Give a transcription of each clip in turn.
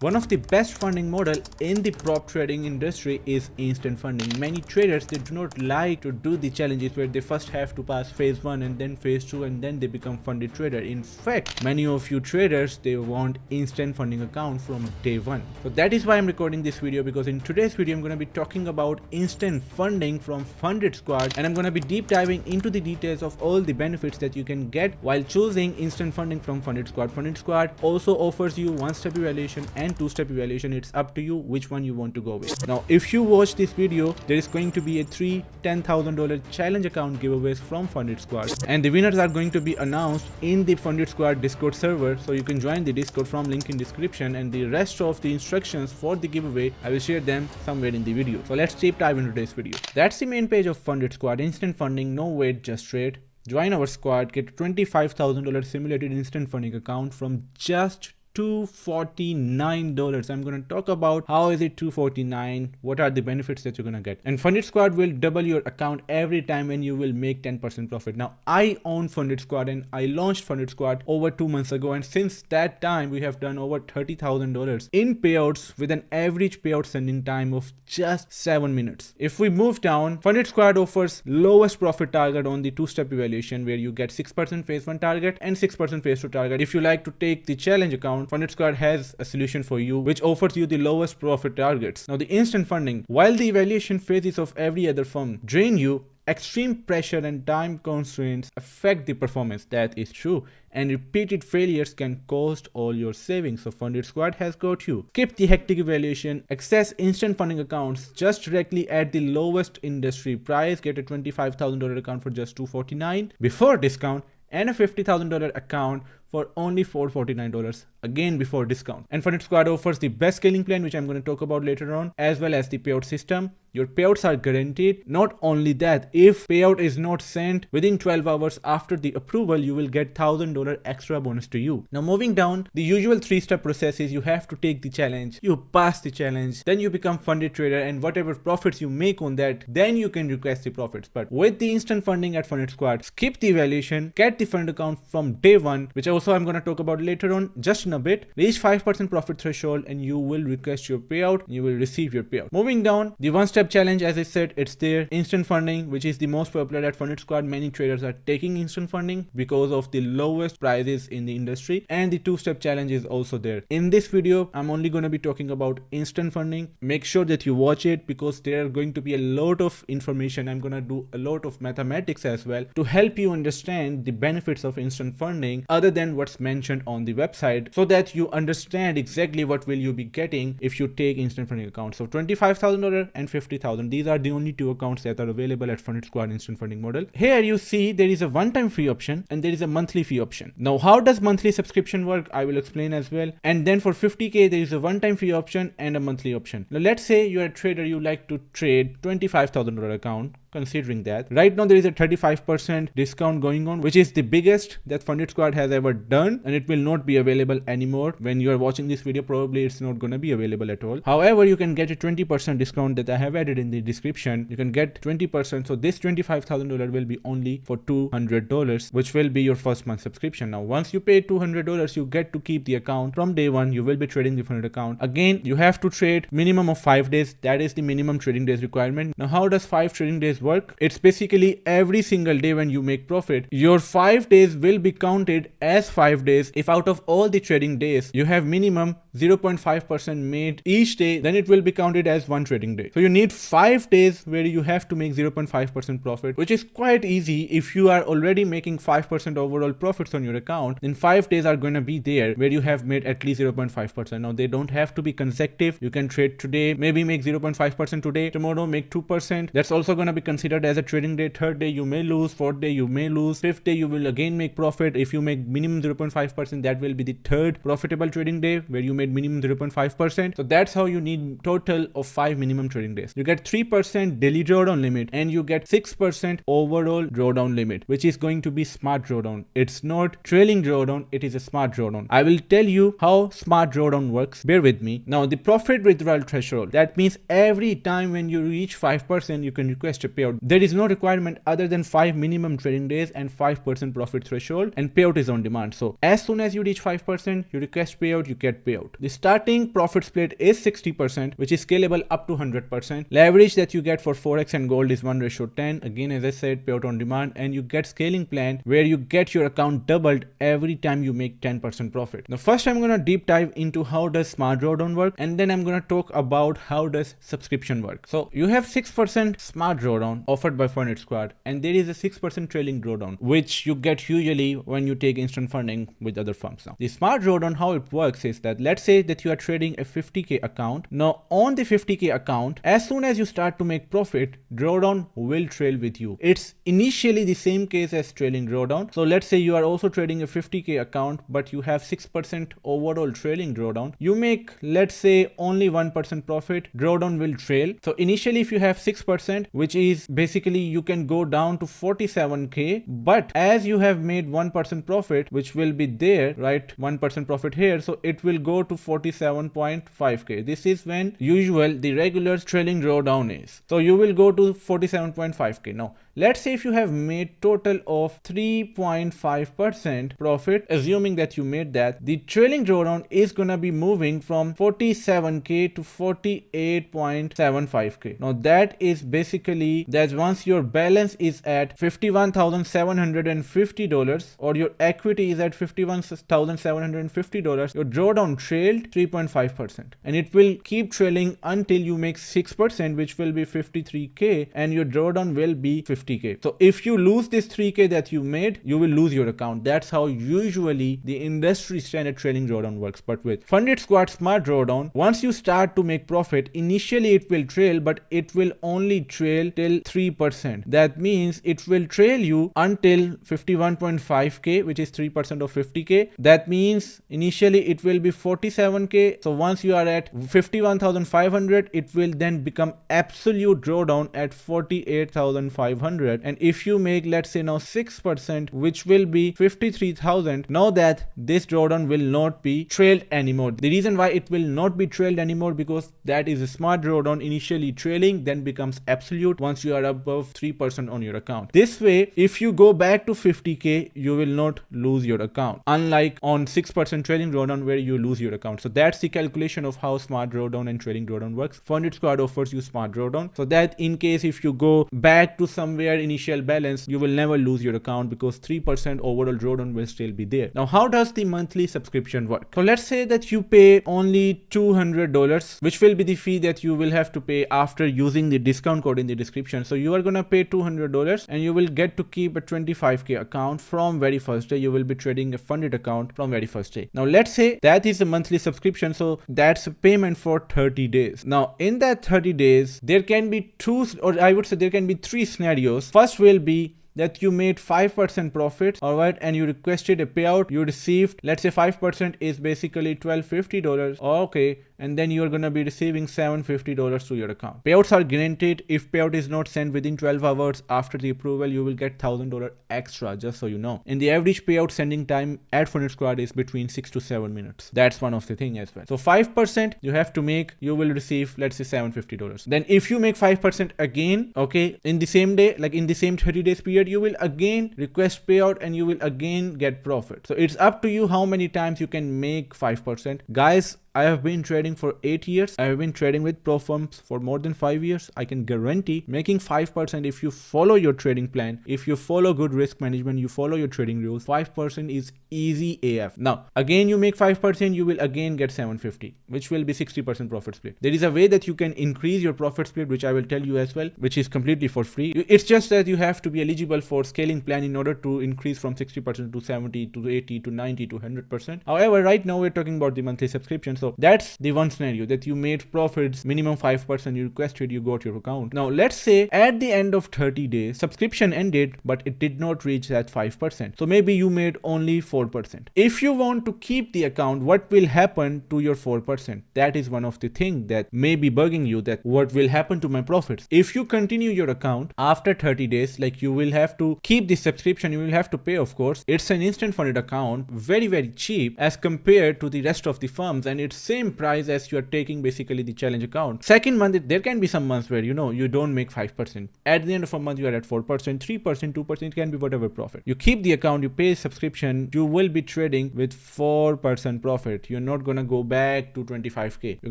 One of the best funding model in the prop trading industry is instant funding. Many traders, they do not like to do the challenges where they first have to pass phase 1 and then phase 2 and then they become funded trader. In fact, many of you traders, they want instant funding account from day 1. So that is why I'm recording this video, because in today's video I'm going to be talking about instant funding from FundedSquad, and I'm going to be deep diving into the details of all the benefits that you can get while choosing instant funding from FundedSquad. FundedSquad also offers you one-step evaluation and two-step evaluation. It's up to you which one you want to go with. Now, if you watch this video, there is going to be a $3 $10,000 challenge account giveaways from FundedSquad, and the winners are going to be announced in the FundedSquad Discord server. So you can join the Discord from link in description, and the rest of the instructions for the giveaway, I will share them somewhere in the video. So let's deep dive into today's video. That's the main page of FundedSquad. Instant funding, no wait, just trade. Join our squad, get $25,000 simulated instant funding account from just $249. I'm going to talk about how is it $249, what are the benefits that you're going to get. And FundedSquad will double your account every time and you will make 10% profit. Now, I own FundedSquad and I launched FundedSquad over 2 months ago, and since that time we have done over $30,000 in payouts with an average payout sending time of just 7 minutes. If we move down, FundedSquad offers lowest profit target on the two-step evaluation, where you get 6% phase 1 target and 6% phase 2 target. If you like to take the challenge account, FundedSquad has a solution for you which offers you the lowest profit targets. Now, the instant funding, while the evaluation phases of every other firm drain you, extreme pressure and time constraints affect the performance. That is true, and repeated failures can cost all your savings. So FundedSquad has got you. Skip the hectic evaluation, access instant funding accounts just directly at the lowest industry price, get a $25,000 account for just $249 before discount, and a $50,000 account for only $449 again before discount. And FundedSquad offers the best scaling plan, which I'm going to talk about later on, as well as the payout system. Your payouts are guaranteed. Not only that, if payout is not sent within 12 hours after the approval, you will get $1,000 extra bonus to you. Now, moving down, the usual 3-step process is you have to take the challenge, you pass the challenge, then you become funded trader, and whatever profits you make on that, then you can request the profits. But with the instant funding at FundedSquad, skip the evaluation, get the fund account from day 1, which also I'm going to talk about later on just in a bit. Reach 5% profit threshold and you will request your payout, you will receive your payout. Moving down, the one-step challenge, as I said, it's there. Instant funding, which is the most popular at FundedSquad. Many traders are taking instant funding because of the lowest prices in the industry, and the two-step challenge is also there. In this video, I'm only going to be talking about instant funding. Make sure that you watch it, because there are going to be a lot of information. I'm going to do a lot of mathematics as well to help you understand the benefits of instant funding other than what's mentioned on the website, so that you understand exactly what will you be getting if you take instant funding account. So $25,000 and $50,000, these are the only two accounts that are available at FundedSquad instant funding model. Here you see there is a one-time fee option and there is a monthly fee option. Now, how does monthly subscription work? I will explain as well. And then for 50k there is a one-time fee option and a monthly option. Now, let's say you're a trader, you like to trade $25,000 account. Considering that right now there is a 35% discount going on, which is the biggest that FundedSquad has ever done, and it will not be available anymore. When you are watching this video, probably it's not going to be available at all. However, you can get a 20% discount that I have added in the description. You can get 20%. So this $25,000 will be only for $200, which will be your first month subscription. Now, once you pay $200, you get to keep the account from day 1. You will be trading the funded account. Again, you have to trade minimum of 5 days. That is the minimum trading days requirement. Now, how does 5 trading days work? It's basically every single day when you make profit, your 5 days will be counted as 5 days. If out of all the trading days you have minimum 0.5% made each day, then it will be counted as one trading day. So you need 5 days where you have to make 0.5% profit, which is quite easy. If you are already making 5% overall profits on your account, then 5 days are going to be there where you have made at least 0.5%. Now, they don't have to be consecutive. You can trade today, maybe make 0.5% today, tomorrow make 2%. That's also going to be considered as a trading day. Third day you may lose, fourth day you may lose, fifth day you will again make profit. If you make minimum 0.5%, that will be the third profitable trading day where you made minimum 0.5%. So that's how you need total of 5 minimum trading days. You get 3% daily drawdown limit and you get 6% overall drawdown limit, which is going to be smart drawdown. It's not trailing drawdown, it is a smart drawdown. I will tell you how smart drawdown works. Bear with me. Now, the profit withdrawal threshold, that means every time when you reach 5%, you can request a payout. There is no requirement other than 5 minimum trading days and 5% profit threshold, and payout is on demand. So as soon as you reach 5%, you request payout, you get payout. The starting profit split is 60%, which is scalable up to 100%. Leverage that you get for Forex and gold is 1:10. Again, as I said, payout on demand, and you get scaling plan where you get your account doubled every time you make 10% profit. Now, first I'm going to deep dive into how does smart drawdown work, and then I'm going to talk about how does subscription work. So you have 6% smart drawdown offered by FundedSquad, and there is a 6% trailing drawdown, which you get usually when you take instant funding with other firms. Now, the smart drawdown, how it works is that let's say that you are trading a 50k account. Now, on the 50k account, as soon as you start to make profit, drawdown will trail with you. It's initially the same case as trailing drawdown. So let's say you are also trading a 50k account, but you have 6% overall trailing drawdown. You make, let's say, only 1% profit, drawdown will trail. So initially, if you have 6%, which is basically you can go down to 47k, but as you have made 1% profit, which will be there, right? 1% profit here, so it will go to 47.5k. This is when usual the regular trailing drawdown is. So you will go to 47.5k. Now, let's say if you have made total of 3.5% profit, assuming that you made that, the trailing drawdown is gonna be moving from 47k to 48.75k. Now that is basically that once your balance is at $51,750 or your equity is at $51,750, your drawdown trailed 3.5%, and it will keep trailing until you make 6%, which will be 53k, and your drawdown will be 50k. So if you lose this 3k that you made, you will lose your account. That's how usually the industry standard trailing drawdown works. But with FundedSquad Smart Drawdown, once you start to make profit, initially it will trail, but it will only trail till 3%. That means it will trail you until 51.5k, which is 3% of 50k. That means initially it will be 47k. So once you are at 51,500, it will then become absolute drawdown at 48,500. And if you make, let's say now 6%, which will be 53,000, know that this drawdown will not be trailed anymore. The reason why it will not be trailed anymore, because that is a smart drawdown, initially trailing, then becomes absolute once you are above 3% on your account. This way, if you go back to 50k, you will not lose your account, unlike on 6% trailing drawdown where you lose your account. So that's the calculation of how smart drawdown and trailing drawdown works. FundedSquad offers you smart drawdown, so that in case if you go back to somewhere initial balance, you will never lose your account because 3% overall drawdown will still be there. Now, how does the monthly subscription work? So let's say that you pay only $200, which will be the fee that you will have to pay after using the discount code in the description. So you are gonna pay $200 and you will get to keep a 25k account from very first day. You will be trading a funded account from very first day. Now let's say that is a monthly subscription, so that's a payment for 30 days. Now in that 30 days, there can be there can be three scenarios. First will be that you made 5% profit, all right, and you requested a payout. You received, let's say 5% is basically $1,250, okay, and then you're gonna be receiving $750 to your account. Payouts are guaranteed. If payout is not sent within 12 hours after the approval, you will get $1,000 extra, just so you know. And the average payout sending time at FundedSquad is between 6 to 7 minutes. That's one of the thing as well. So 5% you have to make, you will receive, let's say $750. Then if you make 5% again, okay, in the same day, like in the same 30 days period, you will again request payout and you will again get profit. So it's up to you how many times you can make 5%. Guys, I have been trading for 8 years. I have been trading with pro firms for more than 5 years. I can guarantee making 5% if you follow your trading plan, if you follow good risk management, you follow your trading rules, 5% is easy AF. Now, again, you make 5%, you will again get $750, which will be 60% profit split. There is a way that you can increase your profit split, which I will tell you as well, which is completely for free. It's just that you have to be eligible for scaling plan in order to increase from 60% to 70 to 80 to 90 to 100%. However, right now we're talking about the monthly subscription. So that's the one scenario that you made profits minimum 5%, you requested, you got your account. Now let's say at the end of 30 days, subscription ended, but it did not reach that 5%. So maybe you made only 4%. If you want to keep the account, what will happen to your 4%? That is one of the things that may be bugging you, that what will happen to my profits. If you continue your account after 30 days, like you will have to keep the subscription, you will have to pay, of course. It's an instant funded account, very, very cheap as compared to the rest of the firms, and it's same price as you are taking basically the challenge account. Second month, there can be some months where you don't make 5%. At the end of a month, you are at 4%, 3%, 2%, can be whatever profit. You keep the account, you pay subscription, you will be trading with 4% profit. You're not gonna go back to 25k. You're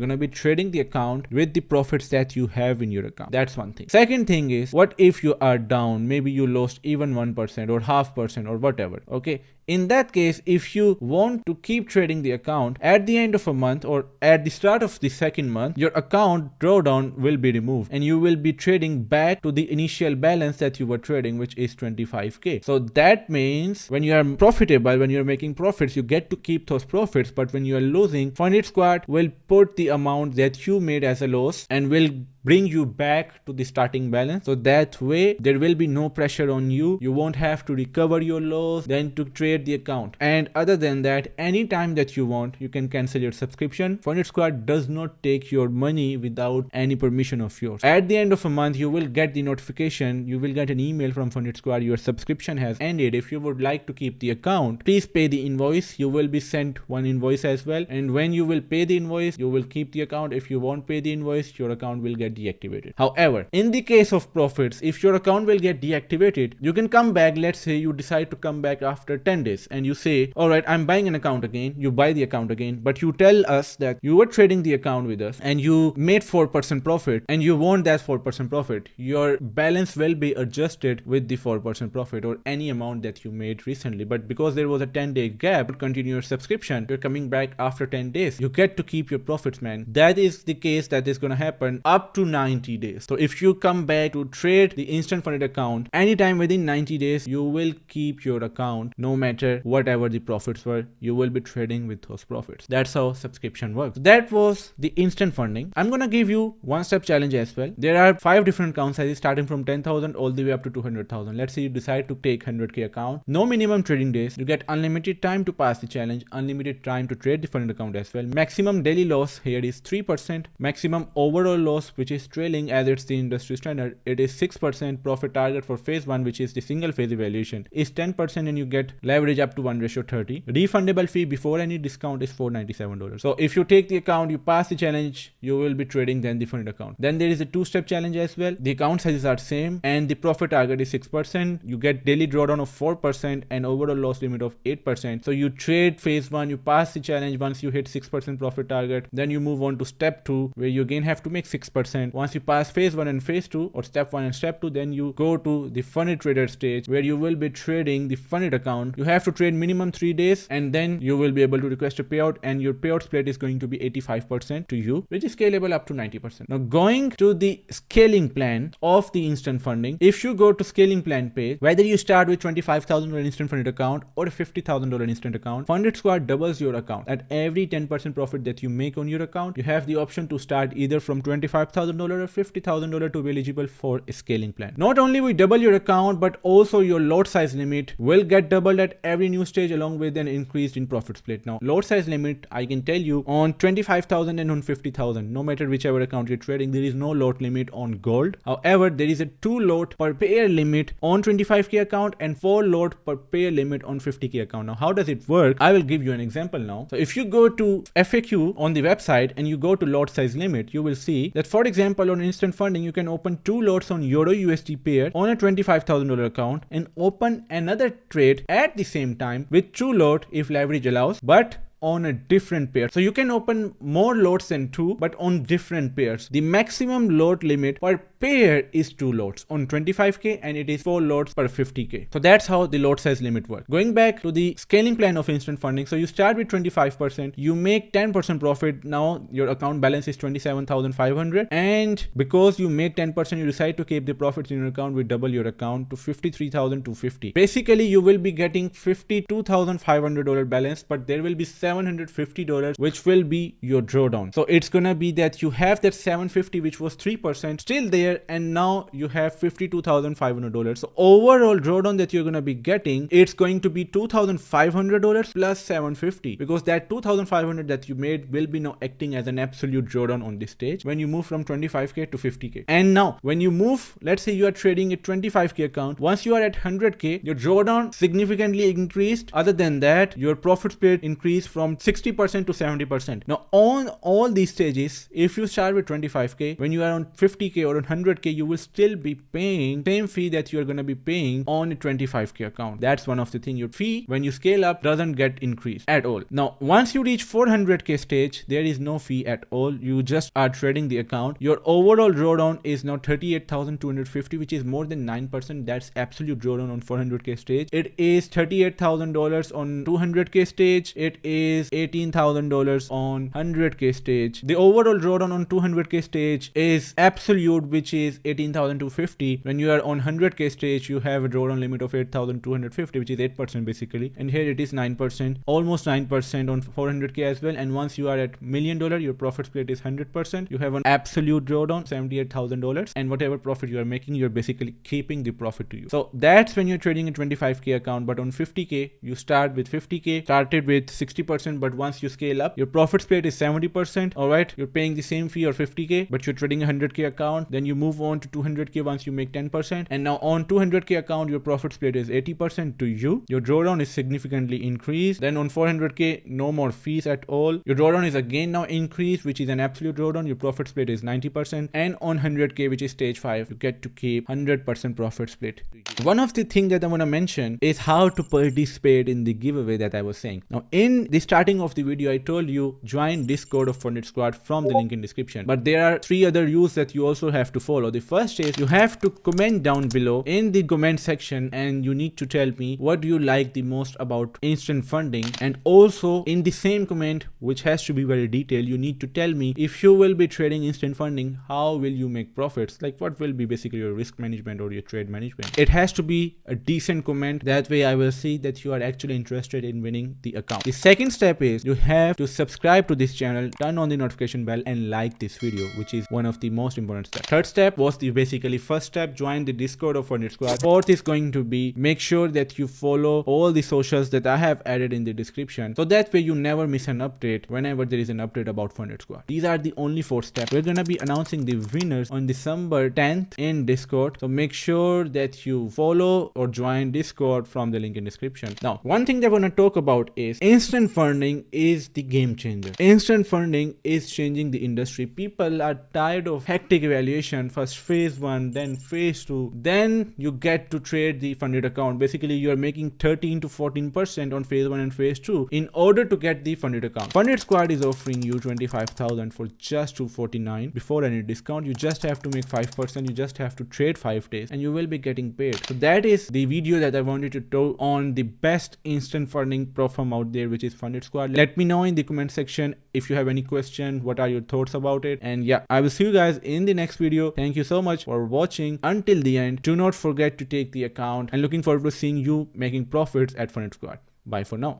gonna be trading the account with the profits that you have in your account. That's one thing. Second thing is, what if you are down? Maybe you lost even 1% or 0.5% or whatever. Okay. In that case, if you want to keep trading the account, at the end of a month or at the start of the second month, your account drawdown will be removed and you will be trading back to the initial balance that you were trading, which is 25k. So that means when you are profitable, when you're making profits, you get to keep those profits. But when you are losing, FundedSquad will put the amount that you made as a loss and will bring you back to the starting balance. So that way there will be no pressure on you. You won't have to recover your loss then to trade the account. And other than that, anytime that you want, you can cancel your subscription. FundedSquad does not take your money without any permission of yours. At the end of a month, you will get the notification. You will get an email from FundedSquad. Your subscription has ended. If you would like to keep the account, please pay the invoice. You will be sent one invoice as well. And when you will pay the invoice, you will keep the account. If you won't pay the invoice, your account will get deactivated. However, in the case of profits, if your account will get deactivated, you can come back. Let's say you decide to come back after 10 days and you say, all right, I'm buying an account again. You buy the account again, but you tell us that you were trading the account with us and you made 4% profit and you want that 4% profit. Your balance will be adjusted with the 4% profit or any amount that you made recently. But because there was a 10-day gap to continue your subscription, you're coming back after 10 days. You get to keep your profits, man. That is the case that is going to happen up to 90 days. So if you come back to trade the instant funded account anytime within 90 days, you will keep your account no matter whatever the profits were. You will be trading with those profits. That's how subscription works. That was the instant funding. I'm gonna give you one-step challenge as well. There are 5 different account sizes starting from 10,000 all the way up to 200,000. Let's say you decide to take 100k account. No minimum trading days. You get unlimited time to pass the challenge, unlimited time to trade the funded account as well. Maximum daily loss here is 3%. Maximum overall loss, which is trailing as it's the industry standard, it is 6%. Profit target for phase 1, which is the single phase evaluation, is 10% and you get leverage up to 1:30. Refundable fee before any discount is $497. So if you take the account, you pass the challenge, you will be trading then the funded account. Then there is a 2-step challenge as well. The account sizes are same and the profit target is 6%. You get daily drawdown of 4% and overall loss limit of 8%. So you trade phase 1, you pass the challenge. Once you hit 6% profit target, then you move on to step 2 where you again have to make 6%. Once you pass phase 1 and phase 2 or step 1 and step 2, then you go to the funded trader stage where you will be trading the funded account. You have to trade minimum 3 days and then you will be able to request a payout and your payout split is going to be 85% to you, which is scalable up to 90%. Now going to the scaling plan of the instant funding, if you go to scaling plan page, whether you start with $25,000 instant funded account or a $50,000 instant account, FundedSquad doubles your account. At every 10% profit that you make on your account, you have the option to start either from $25,000 or $50,000 to be eligible for a scaling plan. Not only we double your account, but also your lot size limit will get doubled at every new stage along with an increase in profit split. Now lot size limit, I can tell you, on 25,000 and on 50,000, no matter whichever account you're trading, there is no lot limit on gold. However, there is a 2 lot per pair limit on 25k account and 4 lot per pair limit on 50k account. Now how does it work? I will give you an example now. So if you go to FAQ on the website and you go to lot size limit, you will see that, for example, on instant funding, you can open 2 lots on Euro USD pair on a $25,000 account and open another trade at the same time with 2 lot if leverage allows, but on a different pair. So you can open more lots than 2, but on different pairs. The maximum lot limit per pair is 2 lots on 25k and it is 4 lots per 50k. So that's how the lot size limit works. Going back to the scaling plan of instant funding, so you start with 25%, you make 10% profit. Now your account balance is 27,500, and because you made 10%, you decide to keep the profits in your account. We double your account to 53,250. Basically you will be getting $52,500 balance, but there will be $750 which will be your drawdown. So it's gonna be that you have that 750 which was 3% still there there, and now you have $52,500. So overall drawdown that you're going to be getting, it's going to be $2,500 plus 750, because that 2,500 that you made will be now acting as an absolute drawdown on this stage when you move from 25k to 50k. And now when you move, let's say you are trading a 25k account, once you are at 100k, your drawdown significantly increased. Other than that, your profit split increased from 60% to 70%. Now on all these stages, if you start with 25k, when you are on 50k or on 100k, you will still be paying same fee that you are going to be paying on a 25k account. That's one of the things. Your fee when you scale up doesn't get increased at all. Now once you reach 400k stage, there is no fee at all. You just are trading the account. Your overall drawdown is now 38,250, which is more than 9%. That's absolute drawdown on 400k stage. It is $38,000 on 200k stage. It is $18,000 on 100k stage. The overall drawdown on 200k stage is absolute, which is 18,250. When you are on 100k stage, you have a drawdown limit of 8,250, which is 8% basically. And here it is 9%, almost 9% on 400k as well. And once you are at $1 million, your profit split is 100%. You have an absolute drawdown, $78,000, and whatever profit you are making, you're basically keeping the profit to you. So that's when you're trading a 25k account. But on 50k, you start with 50k, started with 60%, but once you scale up, your profit split is 70%. All right, you're paying the same fee or 50k, but you're trading a 100k account. Then you move on to 200k once you make 10%, and now on 200k account, your profit split is 80% to you. Your drawdown is significantly increased. Then on 400k, no more fees at all. Your drawdown is again now increased, which is an absolute drawdown. Your profit split is 90%, and on 100k, which is stage 5, you get to keep 100% profit split. One of the things that I want to mention is how to participate in the giveaway that I was saying. Now in the starting of the video, I told you join Discord of FundedSquad from the link in description, but there are 3 other rules that you also have to follow. The first is you have to comment down below in the comment section, and you need to tell me what do you like the most about instant funding, and also in the same comment, which has to be very detailed, you need to tell me if you will be trading instant funding, how will you make profits, like what will be basically your risk management or your trade management. It has to be a decent comment, that way I will see that you are actually interested in winning the account. The second step is you have to subscribe to this channel, turn on the notification bell, and like this video, which is one of the most important steps. Third step was the basically first step, join the Discord of FundedSquad. Fourth is going to be make sure that you follow all the socials that I have added in the description, so that way you never miss an update whenever there is an update about FundedSquad. These are the only 4 steps. We're gonna be announcing the winners on December 10th in Discord, so make sure that you follow or join Discord from the link in description. Now one thing that I want to talk about is instant funding is the game changer. Instant funding is changing the industry. People are tired of hectic evaluation, first phase 1, then phase 2, then you get to trade the funded account. Basically you are making 13 to 14% on phase 1 and phase 2 in order to get the funded account. FundedSquad is offering you 25,000 for just $249 before any discount. You just have to make 5%, you just have to trade 5 days, and you will be getting paid. So that is the video that I wanted to do on the best instant funding platform out there, which is FundedSquad. Let me know in the comment section if you have any question, what are your thoughts about it. And yeah, I will see you guys in the next video. Thank you so much for watching until the end. Do not forget to take the account, and looking forward to seeing you making profits at FundedSquad. Bye for now.